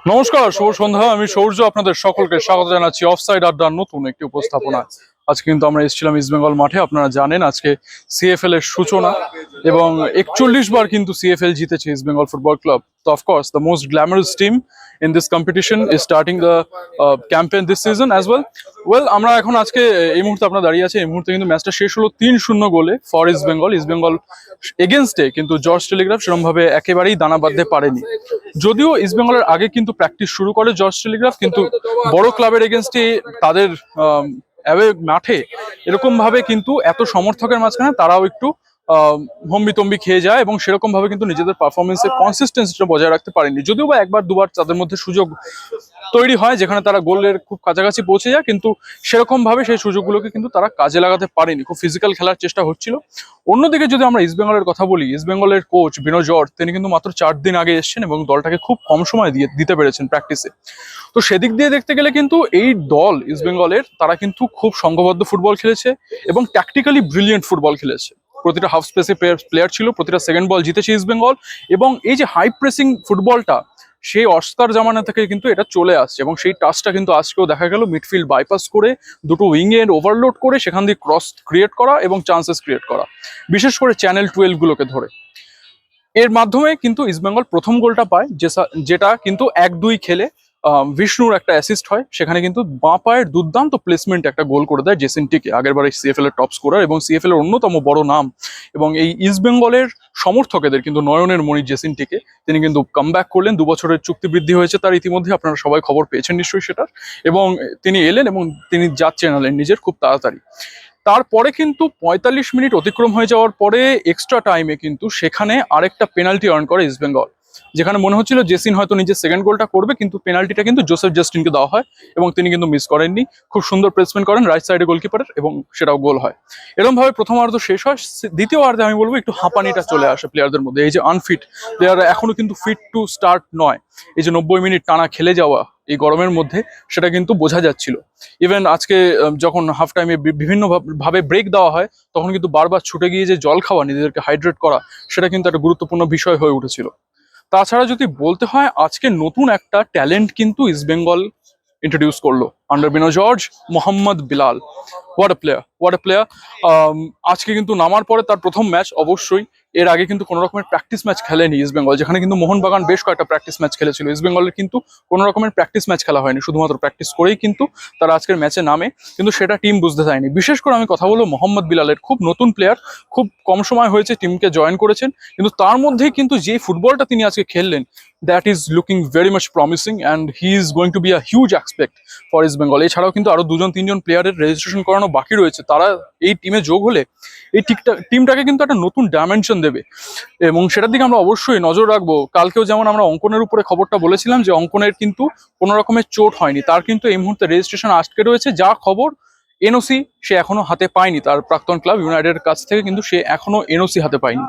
নমস্কার, শুভ সন্ধ্যা। আমি সৌর্য, আপনাদের সকলকে স্বাগত জানাচ্ছি অফসাইড আড্ডার নতুন একটি উপস্থাপনা। আজকে কিন্তু আমরা এসেছিলাম ইস্ট বেঙ্গল মাঠে। আপনারা জানেন আজকে সিএফএল এর সূচনা এবং 41 বার কিন্তু সিএফএল জিতেছে ইস্ট বেঙ্গল ফুটবল ক্লাব। তো of course the most glamorous team in this competition is starting the campaign this season as well. আমরা এখন আজকে এই মুহূর্তে আপনারা দাঁড়িয়ে আছে, এই মুহূর্তে কিন্তু ম্যাচটা শেষ হলো 3-0 গোলে ফর ইস্ট বেঙ্গল। ইস্ট বেঙ্গল এগেনস্টে কিন্তু জর্জ টেলিগ্রাফ সেরকম ভাবে একেবারেই দানা বাঁধতে পারেনি। যদিও ইস্ট বেঙ্গলের আগে কিন্তু প্র্যাকটিস শুরু করে জর্জ টেলিগ্রাফ, কিন্তু বড় ক্লাবের এগেনস্টে তাদের অ্যাওয়ে মাঠে এরকম ভাবে কিন্তু এত সমর্থকের মাঝখানে তারাও একটু হম্বিতম্বি খেয়ে যায় এবং সেরকম ভাবে কিন্তু নিজেদের পারফরমেন্সের কনসিস্টেন্সিটা বজায় রাখতে পারেনি। যদিও বা একবার দুবার তাদের মধ্যে সুযোগ তৈরি হয় যেখানে তারা গোলের খুব কাছাকাছি পৌঁছে যায়, কিন্তু সেরকম ভাবে সেই সুযোগগুলোকে কিন্তু তারা কাজে লাগাতে পারেনি। খুব ফিজিক্যাল খেলার চেষ্টা হচ্ছিল। অন্যদিকে যদি আমরা ইস্ট বেঙ্গলের কথা বলি, ইস্ট বেঙ্গলের কোচ বিনয় জর্জ তিনি কিন্তু মাত্র 4 দিন আগে এসেছেন এবং দলটাকে খুব কম সময় দিতে পেরেছেন প্র্যাকটিসে। তো সেদিক দিয়ে দেখতে গেলে কিন্তু এই দল ইস্ট বেঙ্গলের তারা কিন্তু খুব সংঘবদ্ধ ফুটবল খেলেছে এবং ট্যাকটিক্যালি ব্রিলিয়েন্ট ফুটবল খেলেছে। প্রতিটা হাফ স্পেসে প্লেয়ার ছিল, প্রতিটা সেকেন্ড বল জিতেছে ইস্ট বেঙ্গল। এবং এই যে হাই প্রেসিং ফুটবলটা সেই অস্কার জামানা থেকে কিন্তু এটা চলে আসছে এবং সেই টাচটা কিন্তু আজকেও দেখা গেল মিডফিল্ড বাইপাস করে দুটো উইং এর ওভারলোড করে সেখান দিয়ে ক্রস ক্রিয়েট করা এবং চান্সেস ক্রিয়েট করা, বিশেষ করে চ্যানেল 12 গুলোকে ধরে। এর মাধ্যমে কিন্তু ইস্টবেঙ্গল প্রথম গোলটা পায়, যেটা কিন্তু 1-2 খেলে বিষ্ণুর একটা অ্যাসিস্ট হয়। সেখানে কিন্তু বাঁ পায়ের দুর্দান্ত প্লেসমেন্ট একটা গোল করে দেয় জেসিন টিকে, আগের বারে সিএফএল এর টপ স্কোরার এবং সিএফএল এর অন্যতম বড় নাম। এবং এই ইস্টবেঙ্গলের সমর্থকেদের কিন্তু নয়নের মণি জেসিন টিকে, তিনি কিন্তু কামব্যাক করলেন। 2 বছরের চুক্তি বৃদ্ধি হয়েছে তার, ইতিমধ্যে আপনারা সবাই খবর পেয়েছেন নিশ্চয়ই সেটার। এবং তিনি এলেন এবং তিনি যাচ্ছেন নিজের খুব তাড়াতাড়ি। তারপরে কিন্তু 45 মিনিট অতিক্রম হয়ে যাওয়ার পরে এক্সট্রা টাইমে কিন্তু সেখানে আরেকটা পেনাল্টি আর্ন করে ইস্টবেঙ্গল, যেখানে মনে হচ্ছিল জেসিন হয়তো নিজের সেকেন্ড গোলটা করবে, কিন্তু পেনাল্টিটা কিন্তু জোসেফ জাস্টিনকে দেওয়া হয় এবং তিনি কিন্তু মিস করেননি। খুব সুন্দর প্লেসমেন্ট করেন রাইট সাইডে গোলকিপারের এবং সেটাও গোল হয়। এরকম ভাবে প্রথমার্ধ শেষ হয়। দ্বিতীয় অর্ধে আমি বলবো একটু হাঁপানিটা চলে আসে প্লেয়ারদের মধ্যে। এই যে আনফিট প্লেয়ার এখনো কিন্তু ফিট টু স্টার্ট নয়, এই যে 90 মিনিট টানা খেলে যাওয়া এই গরমের মধ্যে, সেটা কিন্তু বোঝা যাচ্ছিল। ইভেন আজকে যখন হাফ টাইমে বিভিন্ন ভাবে ব্রেক দেওয়া হয় তখন কিন্তু বারবার ছুটে গিয়ে যে জল খাওয়া, নিজেদেরকে হাইড্রেট করা, সেটা কিন্তু একটা গুরুত্বপূর্ণ বিষয় হয়ে উঠেছিল। তাছাড়া যদি বলতে হয়, আজকে নতুন একটা ট্যালেন্ট কিন্তু ইস্ট বেঙ্গল ইন্ট্রোডিউস করলো under Binoy George, Mohammad Bilal. What a player. আজকে কিন্তু নামার পরে তার প্রথম ম্যাচ অবশ্যই। এর আগে কিন্তু কোনো রকমের প্র্যাকটিস ম্যাচ খেলেনি ইস্ট বেঙ্গল, যেখানে কিন্তু মোহনবাগান বেশ কয়েকটা প্র্যাকটিস ম্যাচ খেলেছিল। ইস্ট বেঙ্গলের কিন্তু কোনো রকমের প্র্যাকটিস ম্যাচ খেলা হয়নি, শুধুমাত্র প্র্যাকটিস করেই কিন্তু তারা আজকের ম্যাচে নামে, কিন্তু সেটা টিম বুঝতে চায়নি। বিশেষ করে আমি কথা বলবো মোহাম্মদ বিলালের, খুব নতুন প্লেয়ার, খুব কম সময় হয়েছে টিমকে জয়েন করেছেন, কিন্তু তার মধ্যেই কিন্তু যে ফুটবলটা তিনি আজকে খেললেন, that is looking very much promising and he is going to be a huge expect for East Bengal. এছাড়াও কিন্তু আরো 2-3 প্লেয়ারের রেজিস্ট্রেশন করানো বাকি রয়েছে, তারা এই টিমে যোগ হলে এই টিমটাকে কিন্তু একটা নতুন ডাইমেনশন দেবে এবং সেটার দিকে আমরা অবশ্যই নজর রাখবো। কালকেও যেমন আমরা অঙ্কনের উপরে খবরটা বলেছিলাম যে অঙ্কনের কিন্তু কোনো রকমের চোট হয়নি, তার কিন্তু এই মুহূর্তে রেজিস্ট্রেশন আটকে রয়েছে। যা খবর, এনওসি সে এখনো হাতে পায়নি, তার প্রাক্তন ক্লাব ইউনাইটেডের কাছ থেকে কিন্তু সে এখনো এনওসি হাতে পায়নি।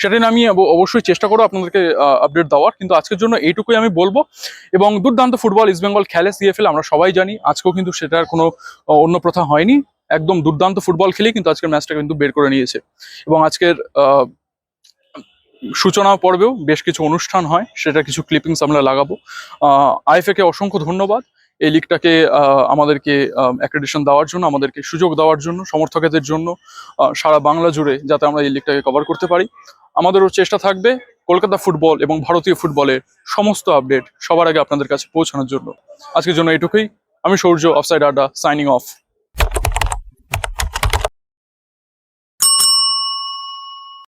সেটা নিয়ে আমি অবশ্যই চেষ্টা করবো আপনাদেরকে আপডেট দেওয়ার, কিন্তু আজকের জন্য এইটুকুই আমি বলবো। এবং দুর্দান্ত ফুটবল ইস্ট বেঙ্গল খেলে সিএফএল, আমরা সবাই জানি। আজকেও কিন্তু সেটার কোনো অন্য প্রথা হয়নি, একদম দুর্দান্ত ফুটবল খেলে কিন্তু আজকের ম্যাচটা কিন্তু বের করে নিয়েছে। এবং আজকের সূচনা পর্বেও বেশ কিছু অনুষ্ঠান হয়, সেটা কিছু ক্লিপিংস আমরা লাগাবো। আইএফএ কে অসংখ্য ধন্যবাদ এই লিগটাকে আমাদেরকে অ্যাক্রেডিটেশন দেওয়ার জন্য, আমাদেরকে সুযোগ দেওয়ার জন্য, সমর্থকদের জন্য সারা বাংলা জুড়ে যাতে আমরা এই লিগটাকে কভার করতে পারি। আমাদেরও চেষ্টা থাকবে কলকাতা ফুটবল এবং ভারতীয় ফুটবলের সমস্ত আপডেট সবার আগে আপনাদের কাছে পৌঁছানোর জন্য। আজকের জন্য এটুকুই। আমি সৌর্য, অফসাইড আড্ডা, সাইনিং অফ।